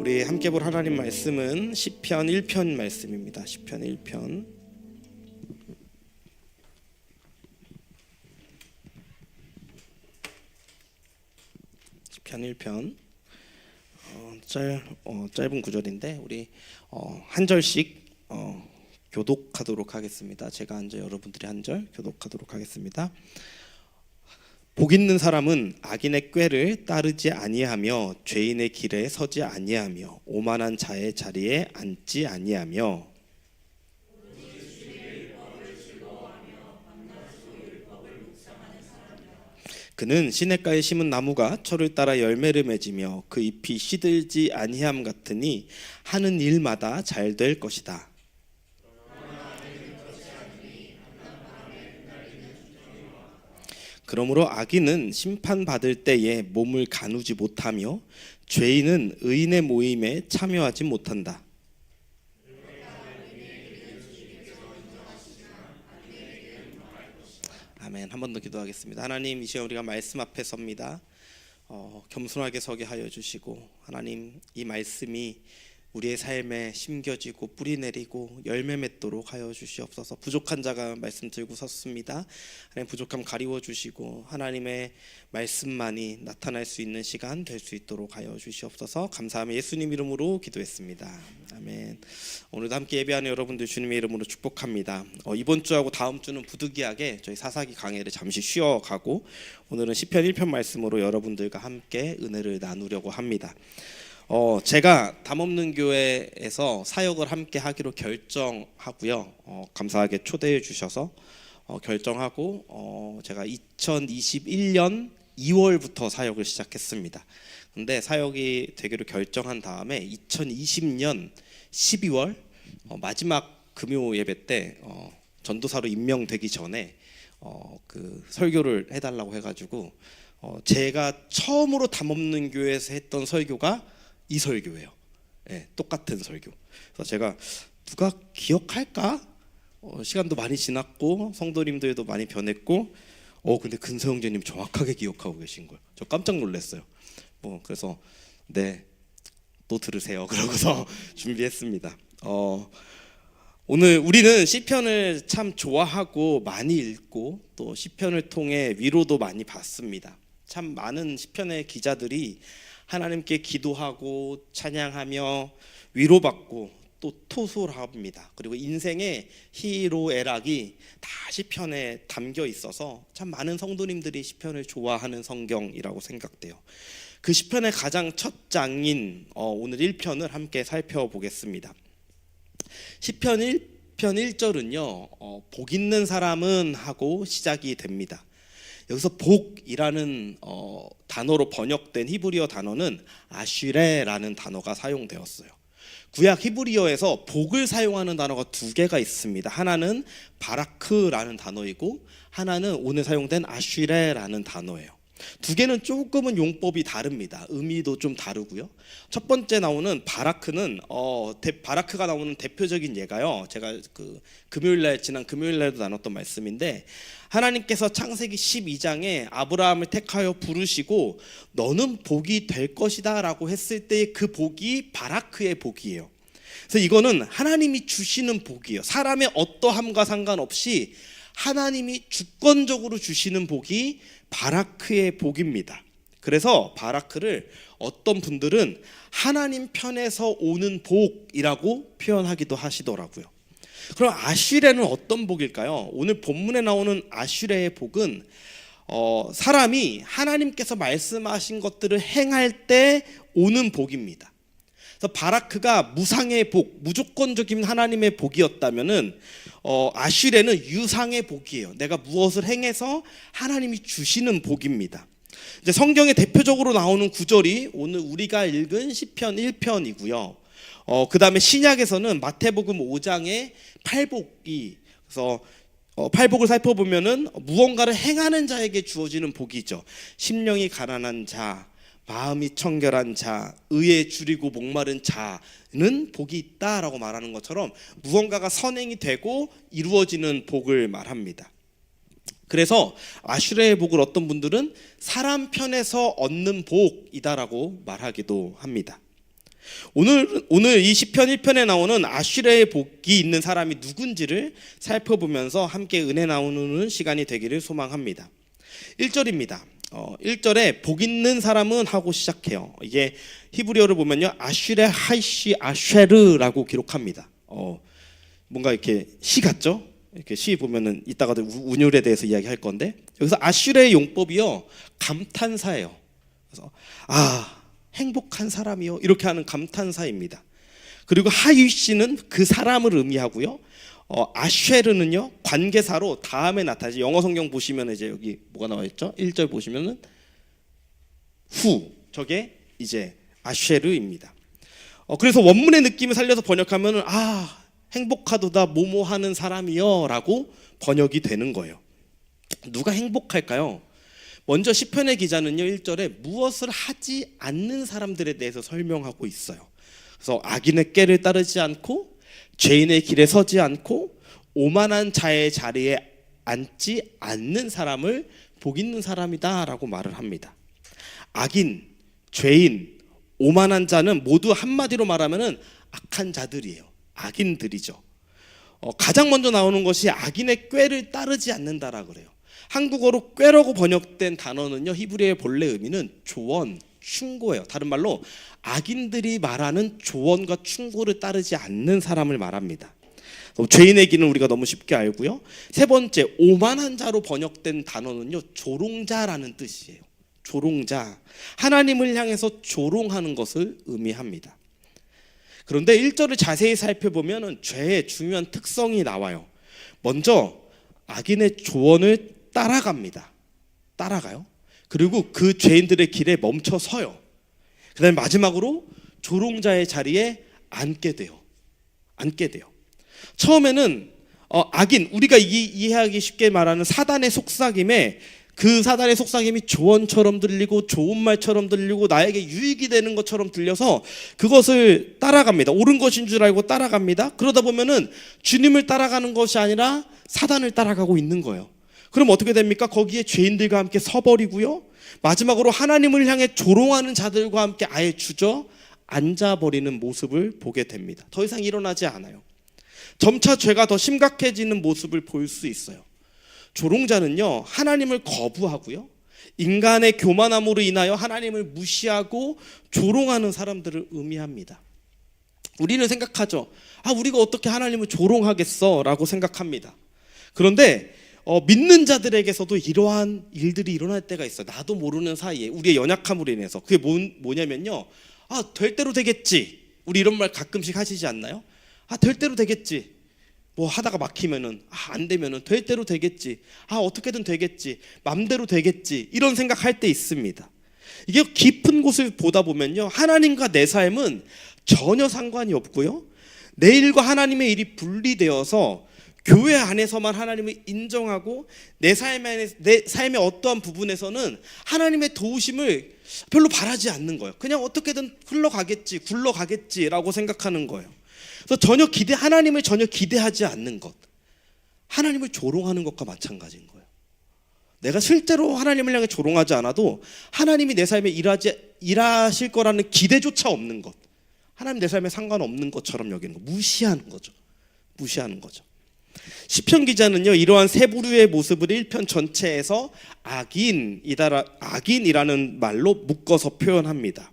우리 함께 볼 하나님 말씀은 시편 1편 말씀입니다. 시편 1편 시편 1편 짧은 구절인데 우리 한 절씩 교독하도록 하겠습니다. 제가 한 절, 여러분들이 한 절 교독하도록 하겠습니다. 복 있는 사람은 악인의 꾀를 따르지 아니하며 죄인의 길에 서지 아니하며 오만한 자의 자리에 앉지 아니하며 그는 시냇가에 심은 나무가 철을 따라 열매를 맺으며 그 잎이 시들지 아니함 같으니 하는 일마다 잘 될 것이다. 그러므로 악인은 심판받을 때에 몸을 가누지 못하며 죄인은 의인의 모임에 참여하지 못한다. 아멘. 한 번 더 기도하겠습니다. 하나님, 이 시간 우리가 말씀 앞에 섭니다. 겸손하게 서게 하여 주시고, 하나님, 이 말씀이 우리의 삶에 심겨지고 뿌리 내리고 열매 맺도록 하여 주시옵소서. 부족한 자가 말씀 들고 섰습니다. 하나님, 부족함 가리워 주시고 하나님의 말씀만이 나타날 수 있는 시간 될 수 있도록 하여 주시옵소서. 감사하며 예수님 이름으로 기도했습니다. 아멘. 오늘도 함께 예배하는 여러분들 주님의 이름으로 축복합니다. 이번 주하고 다음 주는 부득이하게 저희 사사기 강해를 잠시 쉬어가고 오늘은 시편 1편 말씀으로 여러분들과 함께 은혜를 나누려고 합니다. 제가 담없는 교회에서 사역을 함께 하기로 결정하고요. 감사하게 초대해 주셔서 결정하고 제가 2021년 2월부터 사역을 시작했습니다. 근데 사역이 되기로 결정한 다음에 2020년 12월 마지막 금요 예배 때 전도사로 임명되기 전에 그 설교를 해달라고 해가지고 제가 처음으로 담없는 교회에서 했던 설교가 이 설교예요. 네, 똑같은 설교. 그래서 제가 누가 기억할까? 시간도 많이 지났고 성도님들도 많이 변했고 근데 근서 형제님 정확하게 기억하고 계신 거예요. 저 깜짝 놀랐어요. 그래서 네, 또 들으세요. 그러고서 준비했습니다. 오늘 우리는 시편을 참 좋아하고 많이 읽고 또 시편을 통해 위로도 많이 받습니다. 참 많은 시편의 기자들이 하나님께 기도하고 찬양하며 위로받고 또 토솔합니다. 그리고 인생의 희로애락이 다 시편에 담겨 있어서 참 많은 성도님들이 시편을 좋아하는 성경이라고 생각돼요. 그 시편의 가장 첫 장인 오늘 1편을 함께 살펴보겠습니다. 시편 1편 1절은요 복 있는 사람은 하고 시작이 됩니다. 여기서 복이라는 단어로 번역된 히브리어 단어는 아쉬레라는 단어가 사용되었어요. 구약 히브리어에서 복을 사용하는 단어가 두 개가 있습니다. 하나는 바라크라는 단어이고 하나는 오늘 사용된 아쉬레라는 단어예요. 두 개는 조금은 용법이 다릅니다. 의미도 좀 다르고요. 첫 번째 나오는 바라크는 바라크가 나오는 대표적인 예가요. 제가 지난 금요일날도 나눴던 말씀인데 하나님께서 창세기 12장에 아브라함을 택하여 부르시고 너는 복이 될 것이다 라고 했을 때 그 복이 바라크의 복이에요. 그래서 이거는 하나님이 주시는 복이에요. 사람의 어떠함과 상관없이 하나님이 주권적으로 주시는 복이 바라크의 복입니다. 그래서 바라크를 어떤 분들은 하나님 편에서 오는 복이라고 표현하기도 하시더라고요. 그럼 아쉬레는 어떤 복일까요? 오늘 본문에 나오는 아쉬레의 복은 사람이 하나님께서 말씀하신 것들을 행할 때 오는 복입니다. 그래서 바라크가 무상의 복, 무조건적인 하나님의 복이었다면은 아쉬레는 유상의 복이에요. 내가 무엇을 행해서 하나님이 주시는 복입니다. 이제 성경에 대표적으로 나오는 구절이 오늘 우리가 읽은 시편 1편이고요. 그 다음에 신약에서는 마태복음 5장의 팔복이 그래서 팔복을 살펴보면은 무언가를 행하는 자에게 주어지는 복이죠. 심령이 가난한 자, 마음이 청결한 자, 의에 줄이고 목마른 자는 복이 있다라고 말하는 것처럼 무언가가 선행이 되고 이루어지는 복을 말합니다. 그래서 아슈레의 복을 어떤 분들은 사람 편에서 얻는 복이다라고 말하기도 합니다. 오늘 이 시편 1편에 나오는 아슈레의 복이 있는 사람이 누군지를 살펴보면서 함께 은혜 나누는 시간이 되기를 소망합니다. 1절입니다. 1절에 복 있는 사람은 하고 시작해요. 이게 히브리어를 보면요, 아슈레 하이시 아쉐르라고 기록합니다. 뭔가 이렇게 시 같죠? 이렇게 시 보면은 이따가도 운율에 대해서 이야기할 건데, 여기서 아슈레의 용법이요, 감탄사예요. 그래서 행복한 사람이요, 이렇게 하는 감탄사입니다. 그리고 하이시는 그 사람을 의미하고요, 아쉐르는요 관계사로 다음에 나타나지. 영어 성경 보시면 이제 여기 뭐가 나와 있죠? 1절 보시면은 후, 저게 이제 아쉐르입니다. 그래서 원문의 느낌을 살려서 번역하면은 행복하도다 뭐뭐 하는 사람이요라고 번역이 되는 거예요. 누가 행복할까요? 먼저 시편의 기자는요 1절에 무엇을 하지 않는 사람들에 대해서 설명하고 있어요. 그래서 악인의 꾀를 따르지 않고 죄인의 길에 서지 않고 오만한 자의 자리에 앉지 않는 사람을 복 있는 사람이다라고 말을 합니다. 악인, 죄인, 오만한 자는 모두 한마디로 말하면은 악한 자들이에요. 악인들이죠. 가장 먼저 나오는 것이 악인의 꾀를 따르지 않는다라 그래요. 한국어로 꾀라고 번역된 단어는요 히브리어의 본래 의미는 조언, 충고예요. 다른 말로 악인들이 말하는 조언과 충고를 따르지 않는 사람을 말합니다. 죄인의 길은 우리가 너무 쉽게 알고요. 세 번째, 오만한 자로 번역된 단어는요 조롱자라는 뜻이에요. 조롱자, 하나님을 향해서 조롱하는 것을 의미합니다. 그런데 1절을 자세히 살펴보면 죄의 중요한 특성이 나와요. 먼저 악인의 조언을 따라가요. 그리고 그 죄인들의 길에 멈춰 서요. 그 다음에 마지막으로 조롱자의 자리에 앉게 돼요. 처음에는 악인, 우리가 이해하기 쉽게 말하는 사단의 속삭임에, 그 사단의 속삭임이 조언처럼 들리고 좋은 말처럼 들리고 나에게 유익이 되는 것처럼 들려서 그것을 따라갑니다. 옳은 것인 줄 알고 따라갑니다. 그러다 보면은 주님을 따라가는 것이 아니라 사단을 따라가고 있는 거예요. 그럼 어떻게 됩니까? 거기에 죄인들과 함께 서버리고요, 마지막으로 하나님을 향해 조롱하는 자들과 함께 아예 주저앉아버리는 모습을 보게 됩니다. 더 이상 일어나지 않아요. 점차 죄가 더 심각해지는 모습을 볼 수 있어요. 조롱자는요 하나님을 거부하고요, 인간의 교만함으로 인하여 하나님을 무시하고 조롱하는 사람들을 의미합니다. 우리는 생각하죠. 우리가 어떻게 하나님을 조롱하겠어 라고 생각합니다. 그런데 믿는 자들에게서도 이러한 일들이 일어날 때가 있어요. 나도 모르는 사이에 우리의 연약함으로 인해서. 그게 뭐냐면요, 될 대로 되겠지. 우리 이런 말 가끔씩 하시지 않나요? 될 대로 되겠지. 뭐 하다가 막히면은 안 되면은 될 대로 되겠지. 어떻게든 되겠지. 맘대로 되겠지. 이런 생각할 때 있습니다. 이게 깊은 곳을 보다 보면요, 하나님과 내 삶은 전혀 상관이 없고요, 내 일과 하나님의 일이 분리되어서 교회 안에서만 하나님을 인정하고 내 삶의 어떠한 부분에서는 하나님의 도우심을 별로 바라지 않는 거예요. 그냥 어떻게든 흘러가겠지, 굴러가겠지라고 생각하는 거예요. 그래서 하나님을 전혀 기대하지 않는 것, 하나님을 조롱하는 것과 마찬가지인 거예요. 내가 실제로 하나님을 향해 조롱하지 않아도 하나님이 내 삶에 일하실 거라는 기대조차 없는 것, 하나님 내 삶에 상관없는 것처럼 여기는 거, 무시하는 거죠. 시편 기자는요 이러한 세 부류의 모습을 1편 전체에서 악인이라는 말로 묶어서 표현합니다.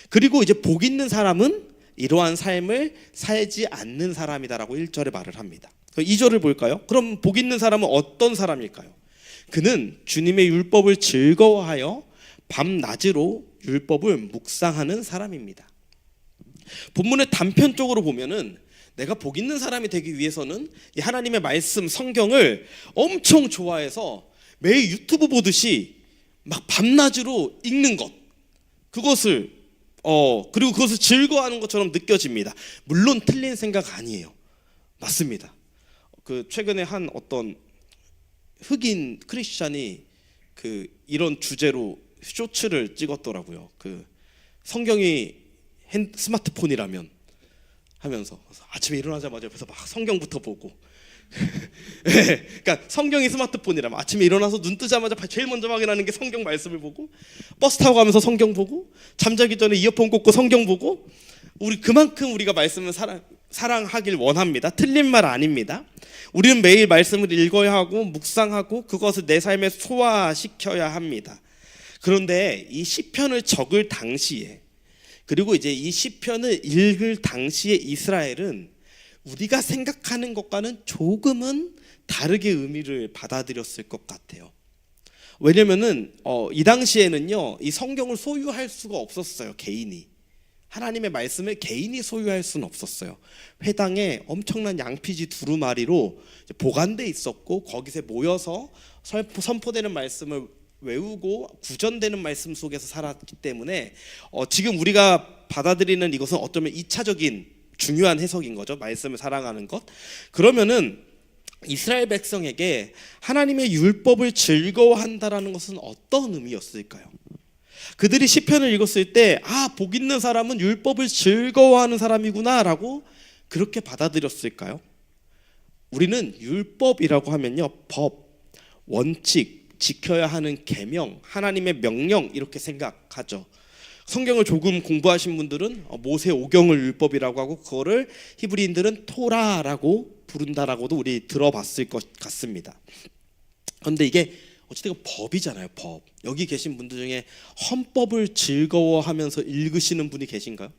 그리고 이제 복 있는 사람은 이러한 삶을 살지 않는 사람이다라고 1절에 말을 합니다. 2절을 볼까요? 그럼 복 있는 사람은 어떤 사람일까요? 그는 주님의 율법을 즐거워하여 밤낮으로 율법을 묵상하는 사람입니다. 본문의 단편적으로 보면은 내가 복 있는 사람이 되기 위해서는 이 하나님의 말씀, 성경을 엄청 좋아해서 매일 유튜브 보듯이 막 밤낮으로 읽는 것, 그리고 그것을 즐거워하는 것처럼 느껴집니다. 물론 틀린 생각 아니에요. 맞습니다. 최근에 한 어떤 흑인 크리스찬이 이런 주제로 쇼츠를 찍었더라고요. 성경이 스마트폰이라면 하면서 아침에 일어나자마자 옆에서 막 성경부터 보고 그러니까 성경이 스마트폰이라면 아침에 일어나서 눈 뜨자마자 제일 먼저 확인하는 게 성경 말씀을 보고, 버스 타고 가면서 성경 보고, 잠자기 전에 이어폰 꽂고 성경 보고, 우리 그만큼 우리가 말씀을 사랑하길 원합니다. 틀린 말 아닙니다. 우리는 매일 말씀을 읽어야 하고 묵상하고 그것을 내 삶에 소화시켜야 합니다. 그런데 이 시편을 적을 당시에, 그리고 이제 이 시편을 읽을 당시에 이스라엘은 우리가 생각하는 것과는 조금은 다르게 의미를 받아들였을 것 같아요. 왜냐면은 이 당시에는요, 이 성경을 소유할 수가 없었어요. 개인이 하나님의 말씀을 개인이 소유할 수는 없었어요. 회당에 엄청난 양피지 두루마리로 보관돼 있었고, 거기서 모여서 선포되는 말씀을 외우고 구전되는 말씀 속에서 살았기 때문에 지금 우리가 받아들이는 이것은 어쩌면 2차적인 중요한 해석인 거죠. 말씀을 사랑하는 것. 그러면은 이스라엘 백성에게 하나님의 율법을 즐거워한다라는 것은 어떤 의미였을까요? 그들이 시편을 읽었을 때 복 있는 사람은 율법을 즐거워하는 사람이구나라고 그렇게 받아들였을까요? 우리는 율법이라고 하면요, 법, 원칙, 지켜야 하는 계명, 하나님의 명령 이렇게 생각하죠. 성경을 조금 공부하신 분들은 모세 오경을 율법이라고 하고, 그거를 히브리인들은 토라라고 부른다라고도 우리 들어봤을 것 같습니다. 그런데 이게 어쨌든 법이잖아요. 법. 여기 계신 분들 중에 헌법을 즐거워하면서 읽으시는 분이 계신가요?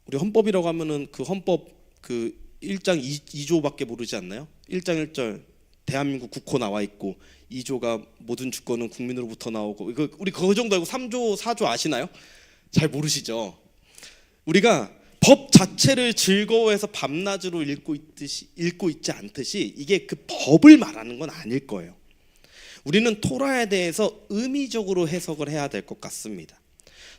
우리 헌법이라고 하면은 그 헌법 그 1장 2조밖에 모르지 않나요? 1장 1절 대한민국 국호 나와 있고, 2조가 모든 주권은 국민으로부터 나오고, 이거 우리 그 정도 알고 3조 4조 아시나요? 잘 모르시죠? 우리가 법 자체를 즐거워해서 밤낮으로 읽고 있지 않듯이 이게 그 법을 말하는 건 아닐 거예요. 우리는 토라에 대해서 의미적으로 해석을 해야 될 것 같습니다.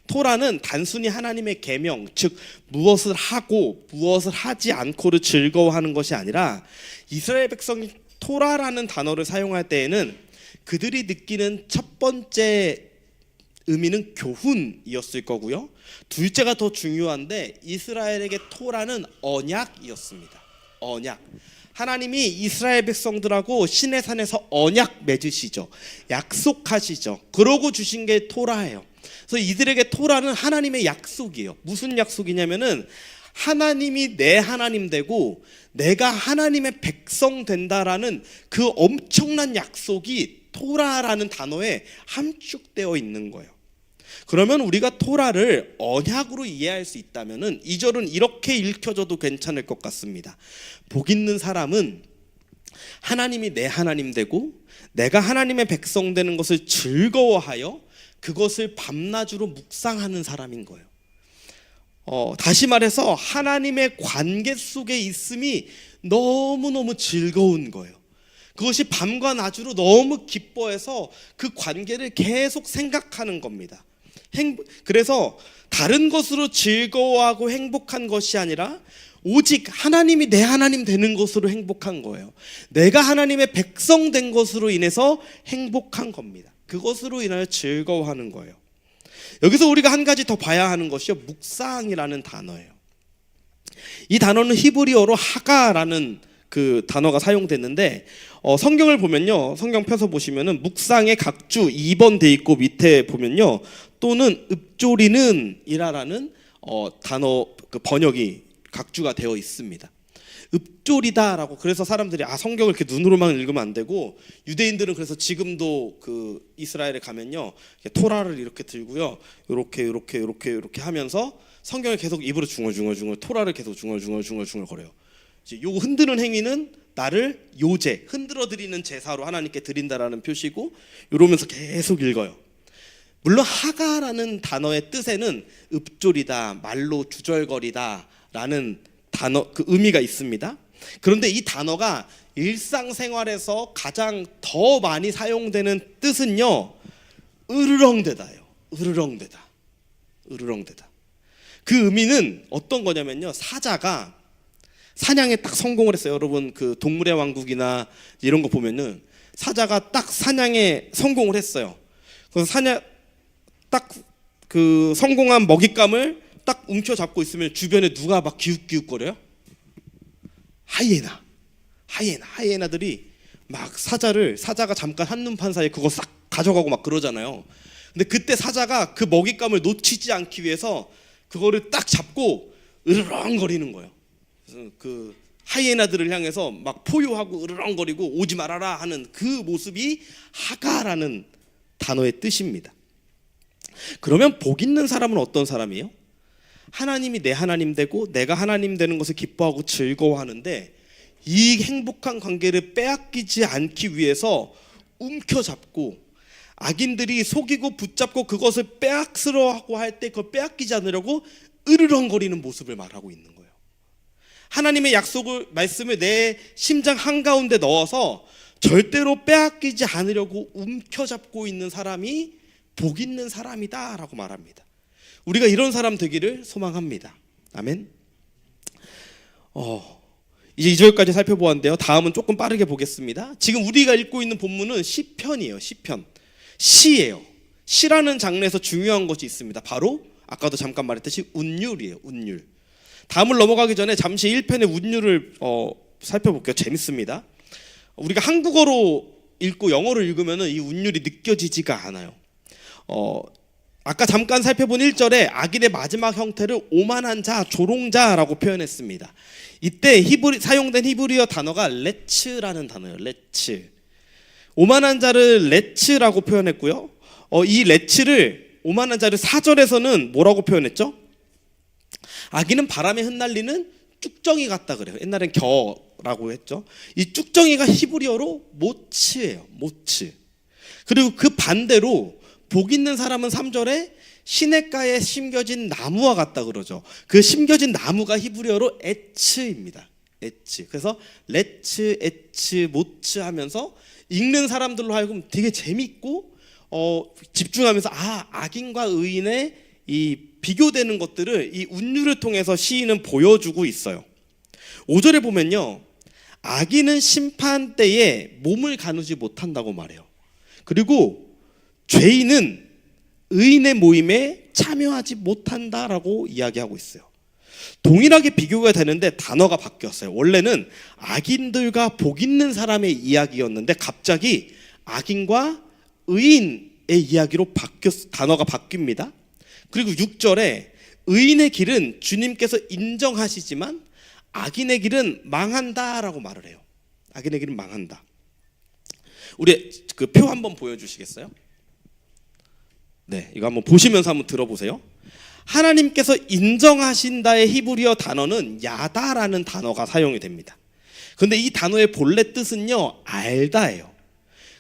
토라는 단순히 하나님의 계명, 즉 무엇을 하고 무엇을 하지 않고를 즐거워하는 것이 아니라, 이스라엘 백성이 토라라는 단어를 사용할 때에는 그들이 느끼는 첫 번째 의미는 교훈이었을 거고요. 둘째가 더 중요한데, 이스라엘에게 토라는 언약이었습니다. 언약. 하나님이 이스라엘 백성들하고 시내 산에서 언약 맺으시죠. 약속하시죠. 그러고 주신 게 토라예요. 그래서 이들에게 토라는 하나님의 약속이에요. 무슨 약속이냐면은 하나님이 내 하나님 되고 내가 하나님의 백성 된다라는 그 엄청난 약속이 토라라는 단어에 함축되어 있는 거예요. 그러면 우리가 토라를 언약으로 이해할 수 있다면은 이 절은 이렇게 읽혀져도 괜찮을 것 같습니다. 복 있는 사람은 하나님이 내 하나님 되고 내가 하나님의 백성 되는 것을 즐거워하여 그것을 밤낮으로 묵상하는 사람인 거예요. 다시 말해서 하나님의 관계 속에 있음이 너무너무 즐거운 거예요. 그것이 밤과 낮으로 너무 기뻐해서 그 관계를 계속 생각하는 겁니다. 그래서 다른 것으로 즐거워하고 행복한 것이 아니라 오직 하나님이 내 하나님 되는 것으로 행복한 거예요. 내가 하나님의 백성 된 것으로 인해서 행복한 겁니다. 그것으로 인하여 즐거워하는 거예요. 여기서 우리가 한 가지 더 봐야 하는 것이요, 묵상이라는 단어예요. 이 단어는 히브리어로 하가라는 그 단어가 사용됐는데, 성경을 보면요, 성경 펴서 보시면은 묵상의 각주 2번 돼 있고 밑에 보면요, 또는 읊조리는 이라라는 단어 그 번역이 각주가 되어 있습니다. 읊조리다라고. 그래서 사람들이 성경을 이렇게 눈으로만 읽으면 안 되고, 유대인들은 그래서 지금도 그 이스라엘에 가면요, 토라를 이렇게 들고요, 이렇게 하면서 성경을 계속 입으로 중얼중얼 토라를 계속 중얼중얼 거려요. 요 흔드는 행위는 나를 요제, 흔들어 드리는 제사로 하나님께 드린다라는 표시고, 이러면서 계속 읽어요. 물론 하가라는 단어의 뜻에는 읊조리다, 말로 주절거리다라는 단어 그 의미가 있습니다. 그런데 이 단어가 일상생활에서 가장 더 많이 사용되는 뜻은요, 으르렁대다예요. 으르렁대다. 그 의미는 어떤 거냐면요, 사자가 사냥에 딱 성공을 했어요. 여러분 그 동물의 왕국이나 이런 거 보면은 사자가 딱 사냥에 성공을 했어요. 그래서 사냥 딱 그 성공한 먹잇감을 딱 움켜잡고 있으면 주변에 누가 막 기웃기웃거려요? 하이에나들이 막 사자가 잠깐 한눈판 사이에 그거 싹 가져가고 막 그러잖아요. 근데 그때 사자가 그 먹잇감을 놓치지 않기 위해서 그거를 딱 잡고 으르렁거리는 거예요. 그래서 그 하이에나들을 향해서 막 포효하고 으르렁거리고 오지 말아라 하는 그 모습이 하가라는 단어의 뜻입니다. 그러면 복 있는 사람은 어떤 사람이에요? 하나님이 내 하나님 되고 내가 하나님 되는 것을 기뻐하고 즐거워하는데 이 행복한 관계를 빼앗기지 않기 위해서 움켜잡고 악인들이 속이고 붙잡고 그것을 빼앗으려고 할 때 그걸 빼앗기지 않으려고 으르렁거리는 모습을 말하고 있는 거예요. 하나님의 약속을 말씀을 내 심장 한가운데 넣어서 절대로 빼앗기지 않으려고 움켜잡고 있는 사람이 복 있는 사람이다 라고 말합니다. 우리가 이런 사람 되기를 소망합니다. 아멘. 이제 2절까지 살펴보았는데요. 다음은 조금 빠르게 보겠습니다. 지금 우리가 읽고 있는 본문은 시편이에요. 시편. 시예요. 시라는 장르에서 중요한 것이 있습니다. 바로 아까도 잠깐 말했듯이 운율이에요. 운율. 다음을 넘어가기 전에 잠시 1편의 운율을 살펴볼게요. 재밌습니다. 우리가 한국어로 읽고 영어로 읽으면 이 운율이 느껴지지가 않아요. 아까 잠깐 살펴본 1절에 악인의 마지막 형태를 오만한 자, 조롱자라고 표현했습니다. 이때 사용된 히브리어 단어가 레츠라는 단어예요. 레츠. 오만한 자를 레츠라고 표현했고요. 이 레츠를 오만한 자를 4절에서는 뭐라고 표현했죠? 악인은 바람에 흩날리는 쭉정이 같다 그래요. 옛날엔 겨라고 했죠. 이 쭉정이가 히브리어로 모츠예요. 모츠. 그리고 그 반대로 복 있는 사람은 3절에 시냇가에 심겨진 나무와 같다 그러죠. 그 심겨진 나무가 히브리어로 에츠입니다. 에츠. 그래서 레츠, 에츠, 모츠 하면서 읽는 사람들로 하여금 되게 재밌고 집중하면서 악인과 의인의 이 비교되는 것들을 이 운율을 통해서 시인은 보여주고 있어요. 5절에 보면요, 악인은 심판 때에 몸을 가누지 못한다고 말해요. 그리고 죄인은 의인의 모임에 참여하지 못한다라고 이야기하고 있어요. 동일하게 비교가 되는데 단어가 바뀌었어요. 원래는 악인들과 복 있는 사람의 이야기였는데 갑자기 악인과 의인의 이야기로 단어가 바뀝니다. 그리고 6절에 의인의 길은 주님께서 인정하시지만 악인의 길은 망한다라고 말을 해요. 악인의 길은 망한다. 우리 그 표 한번 보여주시겠어요? 네, 이거 한번 보시면서 한번 들어보세요. 하나님께서 인정하신다의 히브리어 단어는 야다라는 단어가 사용이 됩니다. 그런데 이 단어의 본래 뜻은요, 알다예요.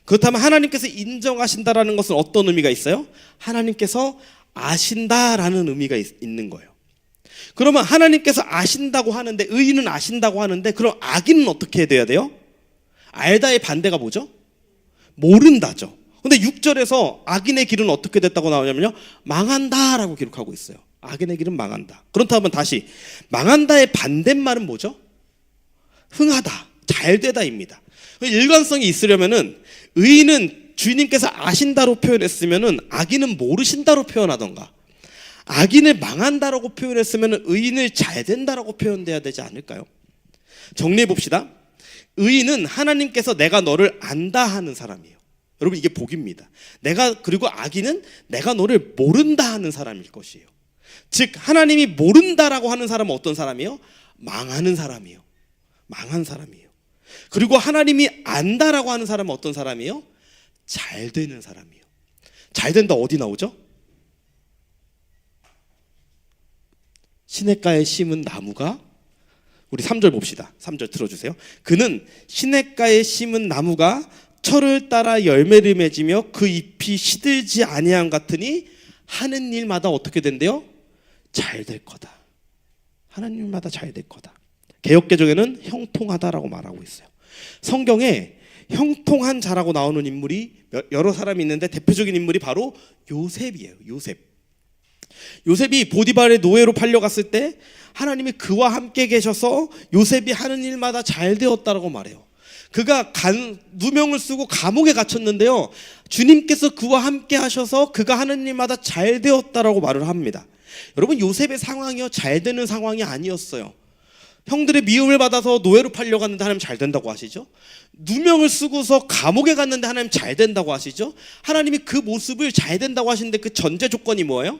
그렇다면 하나님께서 인정하신다라는 것은 어떤 의미가 있어요? 하나님께서 아신다라는 의미가 있는 거예요. 그러면 하나님께서 아신다고 하는데, 의인은 아신다고 하는데, 그럼 악인은 어떻게 돼야 돼요? 알다의 반대가 뭐죠? 모른다죠. 근데 6절에서 악인의 길은 어떻게 됐다고 나오냐면요, 망한다라고 기록하고 있어요. 악인의 길은 망한다. 그렇다면 다시 망한다의 반대말은 뭐죠? 흥하다, 잘되다입니다. 일관성이 있으려면은 의인은 주님께서 아신다로 표현했으면은 악인은 모르신다로 표현하던가, 악인을 망한다라고 표현했으면은 의인을 잘된다라고 표현돼야 되지 않을까요? 정리해 봅시다. 의인은 하나님께서 내가 너를 안다 하는 사람이에요. 여러분, 이게 복입니다. 그리고 악인은 내가 너를 모른다 하는 사람일 것이에요. 즉 하나님이 모른다라고 하는 사람은 어떤 사람이에요? 망하는 사람이에요. 망한 사람이에요. 그리고 하나님이 안다라고 하는 사람은 어떤 사람이에요? 잘 되는 사람이에요. 잘 된다 어디 나오죠? 시냇가에 심은 나무가, 우리 3절 봅시다. 3절 들어주세요. 그는 시냇가에 심은 나무가 철을 따라 열매를 맺으며 그 잎이 시들지 아니함 같으니 하는 일마다 어떻게 된대요? 잘 될 거다. 하는 일마다 잘 될 거다. 개역개정에는 형통하다라고 말하고 있어요. 성경에 형통한 자라고 나오는 인물이 여러 사람이 있는데 대표적인 인물이 바로 요셉이에요. 요셉이 보디발의 노예로 팔려갔을 때 하나님이 그와 함께 계셔서 요셉이 하는 일마다 잘 되었다라고 말해요. 그가 누명을 쓰고 감옥에 갇혔는데요, 주님께서 그와 함께 하셔서 그가 하는 일마다 잘 되었다라고 말을 합니다. 여러분, 요셉의 상황이요, 잘 되는 상황이 아니었어요. 형들의 미움을 받아서 노예로 팔려고 갔는데 하나님 잘 된다고 하시죠. 누명을 쓰고서 감옥에 갔는데 하나님 잘 된다고 하시죠. 하나님이 그 모습을 잘 된다고 하시는데 그 전제 조건이 뭐예요?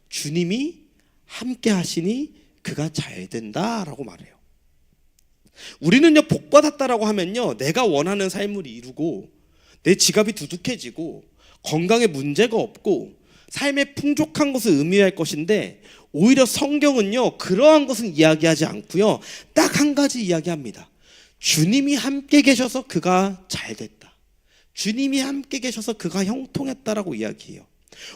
주님이 함께 하시니 그가 잘 된다라고 말해요. 우리는요, 복 받았다라고 하면요, 내가 원하는 삶을 이루고 내 지갑이 두둑해지고 건강에 문제가 없고 삶의 풍족한 것을 의미할 것인데, 오히려 성경은요 그러한 것은 이야기하지 않고요, 딱 한 가지 이야기합니다. 주님이 함께 계셔서 그가 잘 됐다. 주님이 함께 계셔서 그가 형통했다라고 이야기해요.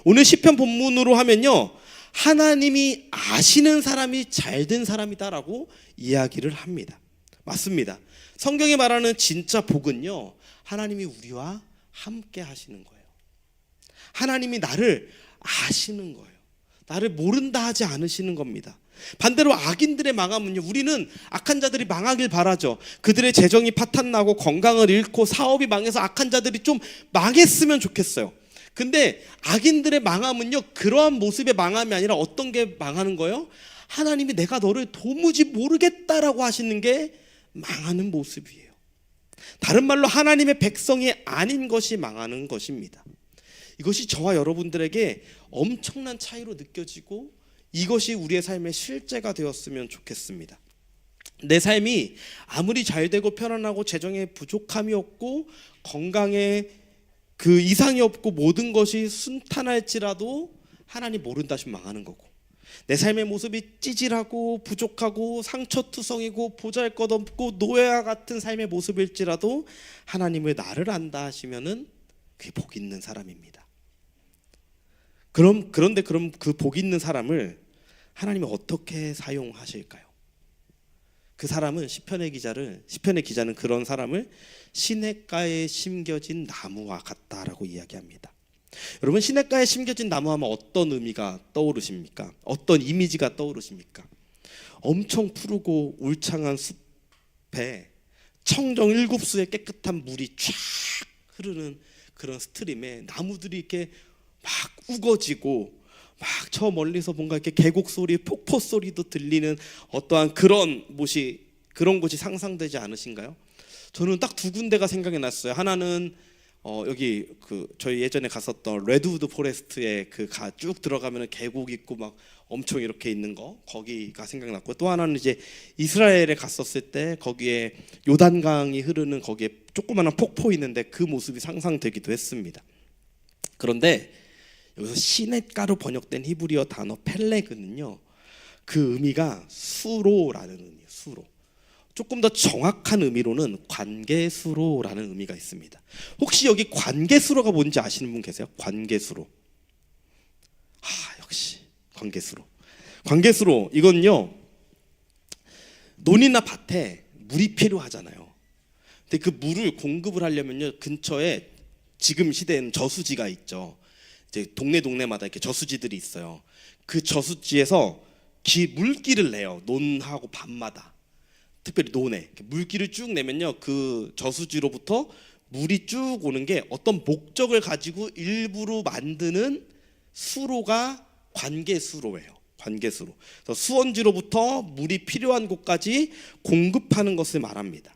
오늘 시편 본문으로 하면요, 하나님이 아시는 사람이 잘된 사람이다라고 이야기를 합니다. 맞습니다. 성경이 말하는 진짜 복은요, 하나님이 우리와 함께 하시는 거예요. 하나님이 나를 아시는 거예요. 나를 모른다 하지 않으시는 겁니다. 반대로 악인들의 망함은요, 우리는 악한 자들이 망하길 바라죠. 그들의 재정이 파탄나고 건강을 잃고 사업이 망해서 악한 자들이 좀 망했으면 좋겠어요. 근데 악인들의 망함은요, 그러한 모습의 망함이 아니라 어떤 게 망하는 거예요? 하나님이 내가 너를 도무지 모르겠다라고 하시는 게 망하는 모습이에요. 다른 말로 하나님의 백성이 아닌 것이 망하는 것입니다. 이것이 저와 여러분들에게 엄청난 차이로 느껴지고 이것이 우리의 삶의 실제가 되었으면 좋겠습니다. 내 삶이 아무리 잘되고 편안하고 재정에 부족함이 없고 건강에 그 이상이 없고 모든 것이 순탄할지라도 하나님 모른다 싶으면 망하는 거고, 내 삶의 모습이 찌질하고 부족하고 상처투성이고 보잘것없고 노예와 같은 삶의 모습일지라도 하나님을 나를 안다 하시면은 그게 복 있는 사람입니다. 그런데 그 복 있는 사람을 하나님이 어떻게 사용하실까요? 그 사람은 시편의 기자는 그런 사람을 시냇가에 심겨진 나무와 같다라고 이야기합니다. 여러분, 시냇가에 심겨진 나무 하면 어떤 의미가 떠오르십니까? 어떤 이미지가 떠오르십니까? 엄청 푸르고 울창한 숲에 청정 일곱수의 깨끗한 물이 쫙 흐르는 그런 스트림에 나무들이 이렇게 막 우거지고 막 저 멀리서 뭔가 이렇게 계곡 소리, 폭포 소리도 들리는 어떠한 그런 곳이 상상되지 않으신가요? 저는 딱 두 군데가 생각이 났어요. 하나는 여기 저희 예전에 갔었던 레드우드 포레스트에 쭉 들어가면 계곡 있고 막 엄청 이렇게 있는 거, 거기가 생각났고, 또 하나는 이제 이스라엘에 갔었을 때 거기에 요단강이 흐르는 거기에 조그마한 폭포 있는데 그 모습이 상상되기도 했습니다. 그런데 여기서 시냇가로 번역된 히브리어 단어 펠레그는요, 그 의미가 수로라는 의미예요. 수로. 조금 더 정확한 의미로는 관계수로라는 의미가 있습니다. 혹시 여기 관계수로가 뭔지 아시는 분 계세요? 관계수로. 역시 관계수로. 이건요, 논이나 밭에 물이 필요하잖아요. 근데 그 물을 공급을 하려면요, 근처에 지금 시대에는 저수지가 있죠. 이제 동네마다 이렇게 저수지들이 있어요. 그 저수지에서 물길을 내요. 논하고 밭마다. 특별히 논에 물길을 쭉 내면요, 그 저수지로부터 물이 쭉 오는 게 어떤 목적을 가지고 일부러 만드는 수로가 관계수로예요. 관계수로. 그래서 수원지로부터 물이 필요한 곳까지 공급하는 것을 말합니다.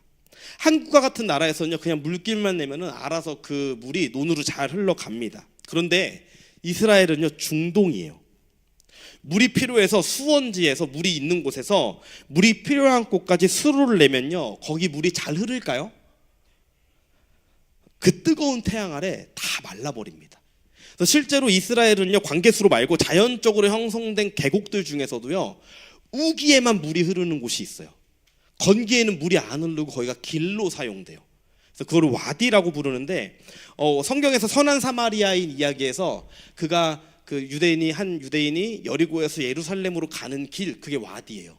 한국과 같은 나라에서는요, 그냥 물길만 내면은 알아서 그 물이 논으로 잘 흘러갑니다. 그런데 이스라엘은요, 중동이에요. 물이 필요해서 수원지에서 물이 있는 곳에서 물이 필요한 곳까지 수로를 내면요, 거기 물이 잘 흐를까요? 그 뜨거운 태양 아래 다 말라버립니다. 그래서 실제로 이스라엘은요, 관계수로 말고 자연적으로 형성된 계곡들 중에서도요, 우기에만 물이 흐르는 곳이 있어요. 건기에는 물이 안 흐르고 거기가 길로 사용돼요. 그래서 그걸 와디라고 부르는데, 성경에서 선한 사마리아인 이야기에서 한 유대인이 여리고에서 예루살렘으로 가는 길, 그게 와디예요.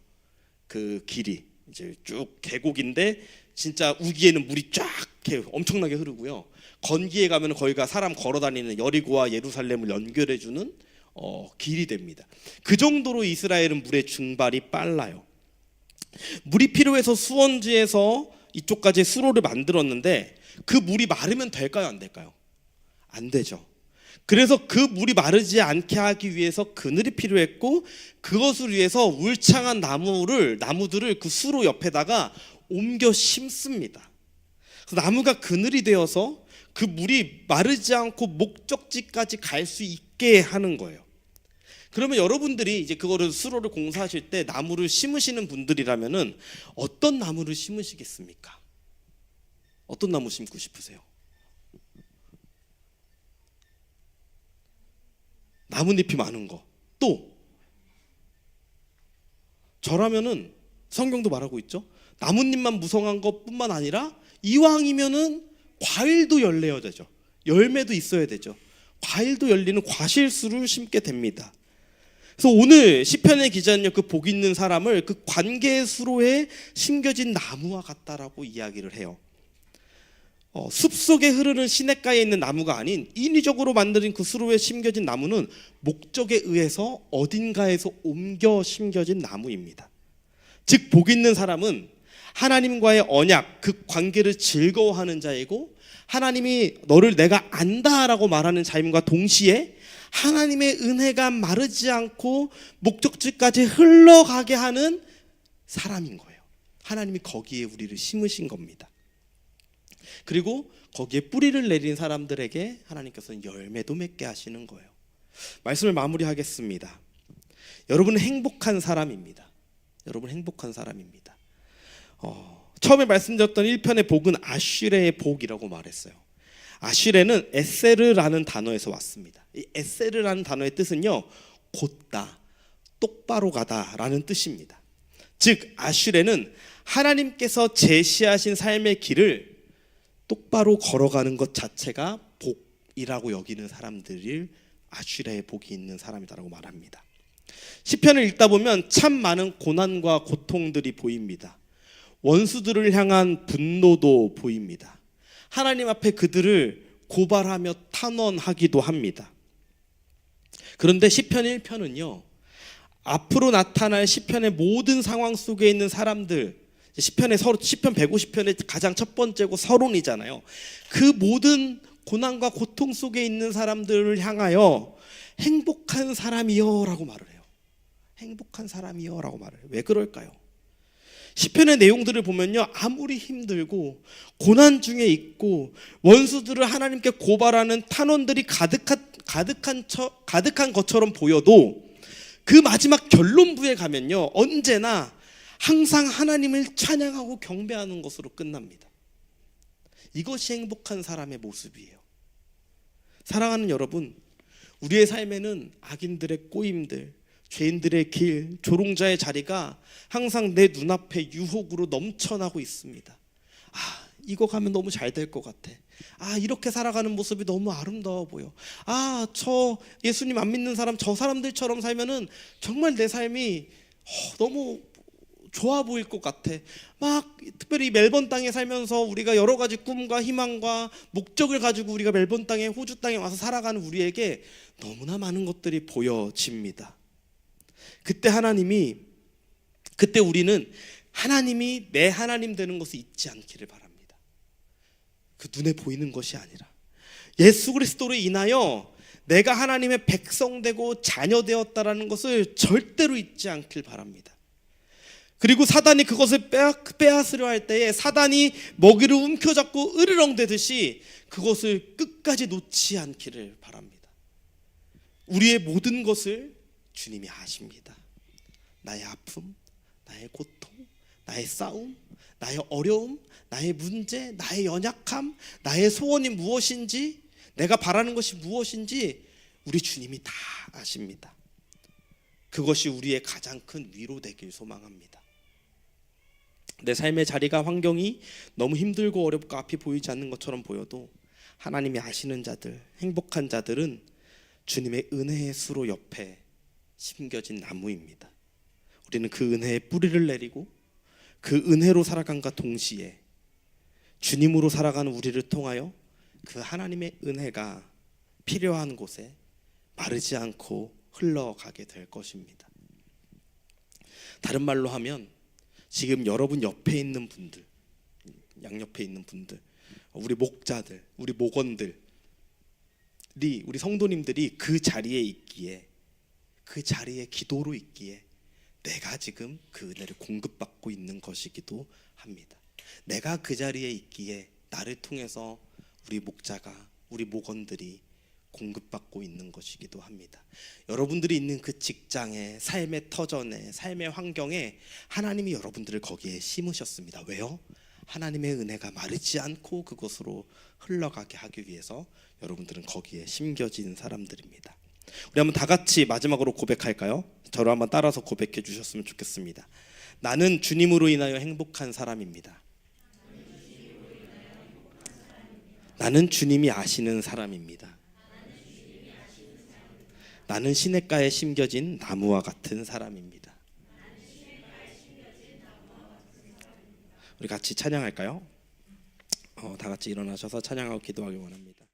그 길이 이제 쭉 계곡인데 진짜 우기에는 물이 쫙 이렇게 엄청나게 흐르고요, 건기에 가면 거기가 사람 걸어다니는 여리고와 예루살렘을 연결해주는 길이 됩니다. 그 정도로 이스라엘은 물의 증발이 빨라요. 물이 필요해서 수원지에서 이쪽까지 수로를 만들었는데 그 물이 마르면 될까요, 안 될까요? 안 되죠. 그래서 그 물이 마르지 않게 하기 위해서 그늘이 필요했고, 그것을 위해서 울창한 나무들을 그 수로 옆에다가 옮겨 심습니다. 그래서 나무가 그늘이 되어서 그 물이 마르지 않고 목적지까지 갈 수 있게 하는 거예요. 그러면 여러분들이 이제 그거를 수로를 공사하실 때 나무를 심으시는 분들이라면은 어떤 나무를 심으시겠습니까? 어떤 나무 심고 싶으세요? 나뭇잎이 많은 거. 또 저라면은 성경도 말하고 있죠. 나뭇잎만 무성한 것뿐만 아니라 이왕이면은 과일도 열려야 되죠. 열매도 있어야 되죠. 과일도 열리는 과실수를 심게 됩니다. 그래서 오늘 시편의 기자는요, 그 복 있는 사람을 그 관계의 수로에 심겨진 나무와 같다라고 이야기를 해요. 숲속에 흐르는 시냇가에 있는 나무가 아닌 인위적으로 만든 그 수로에 심겨진 나무는 목적에 의해서 어딘가에서 옮겨 심겨진 나무입니다. 즉, 복 있는 사람은 하나님과의 언약, 그 관계를 즐거워하는 자이고, 하나님이 너를 내가 안다라고 말하는 자임과 동시에 하나님의 은혜가 마르지 않고 목적지까지 흘러가게 하는 사람인 거예요. 하나님이 거기에 우리를 심으신 겁니다. 그리고 거기에 뿌리를 내린 사람들에게 하나님께서는 열매도 맺게 하시는 거예요. 말씀을 마무리하겠습니다. 여러분은 행복한 사람입니다. 여러분 행복한 사람입니다. 처음에 말씀드렸던 1편의 복은 아슈레의 복이라고 말했어요. 아슈레는 에세르라는 단어에서 왔습니다. 이 에세르라는 단어의 뜻은요, 곧다, 똑바로 가다라는 뜻입니다. 즉, 아슈레는 하나님께서 제시하신 삶의 길을 똑바로 걸어가는 것 자체가 복이라고 여기는 사람들을 아슈레의 복이 있는 사람이다라고 말합니다. 시편을 읽다 보면 참 많은 고난과 고통들이 보입니다. 원수들을 향한 분노도 보입니다. 하나님 앞에 그들을 고발하며 탄원하기도 합니다. 그런데 시편 1편은요, 앞으로 나타날 시편의 모든 상황 속에 있는 사람들, 시편 150편의 가장 첫 번째고 서론이잖아요. 그 모든 고난과 고통 속에 있는 사람들을 향하여 행복한 사람이여 라고 말을 해요. 행복한 사람이여 라고 말을 해요. 왜 그럴까요? 시편의 내용들을 보면요, 아무리 힘들고 고난 중에 있고 원수들을 하나님께 고발하는 탄원들이 가득한 것처럼 보여도 그 마지막 결론부에 가면요, 언제나 항상 하나님을 찬양하고 경배하는 것으로 끝납니다. 이것이 행복한 사람의 모습이에요. 사랑하는 여러분, 우리의 삶에는 악인들의 꼬임들, 죄인들의 길, 조롱자의 자리가 항상 내 눈앞에 유혹으로 넘쳐나고 있습니다. 이거 가면 너무 잘 될 것 같아. 이렇게 살아가는 모습이 너무 아름다워 보여. 저 예수님 안 믿는 사람, 저 사람들처럼 살면은 정말 내 삶이 너무 좋아 보일 것 같아. 특별히 멜번 땅에 살면서 우리가 여러 가지 꿈과 희망과 목적을 가지고 우리가 멜번 땅에, 호주 땅에 와서 살아가는 우리에게 너무나 많은 것들이 보여집니다. 그때 우리는 하나님이 내 하나님 되는 것을 잊지 않기를 바랍니다. 그 눈에 보이는 것이 아니라 예수 그리스도로 인하여 내가 하나님의 백성 되고 자녀 되었다라는 것을 절대로 잊지 않길 바랍니다. 그리고 사단이 그것을 빼앗으려 할 때에 사단이 먹이를 움켜잡고 으르렁대듯이 그것을 끝까지 놓지 않기를 바랍니다. 우리의 모든 것을 주님이 아십니다. 나의 아픔, 나의 고통, 나의 싸움, 나의 어려움, 나의 문제, 나의 연약함, 나의 소원이 무엇인지, 내가 바라는 것이 무엇인지 우리 주님이 다 아십니다. 그것이 우리의 가장 큰 위로 되길 소망합니다. 내 삶의 자리가, 환경이 너무 힘들고 어렵고 앞이 보이지 않는 것처럼 보여도 하나님이 아시는 자들, 행복한 자들은 주님의 은혜의 수로 옆에 심겨진 나무입니다. 우리는 그 은혜의 뿌리를 내리고 그 은혜로 살아간과 동시에 주님으로 살아가는 우리를 통하여 그 하나님의 은혜가 필요한 곳에 마르지 않고 흘러가게 될 것입니다. 다른 말로 하면 지금 여러분 옆에 있는 분들, 양옆에 있는 분들, 우리 목자들, 우리 목원들, 우리 성도님들이 그 자리에 있기에, 그 자리에 기도로 있기에 내가 지금 그 은혜를 공급받고 있는 것이기도 합니다. 내가 그 자리에 있기에 나를 통해서 우리 목자가, 우리 목원들이 공급받고 있는 것이기도 합니다. 여러분들이 있는 그 직장에, 삶의 터전에, 삶의 환경에 하나님이 여러분들을 거기에 심으셨습니다. 왜요? 하나님의 은혜가 마르지 않고 그곳으로 흘러가게 하기 위해서 여러분들은 거기에 심겨진 사람들입니다. 우리 한번 다 같이 마지막으로 고백할까요? 저를 한번 따라서 고백해 주셨으면 좋겠습니다. 나는 주님으로 인하여 행복한 사람입니다. 나는 주님이 아시는 사람입니다. 나는 시냇가에 심겨진 나무와 같은 사람입니다. 우리 같이 찬양할까요? 다 같이 일어나셔서 찬양하고 기도하기 원합니다.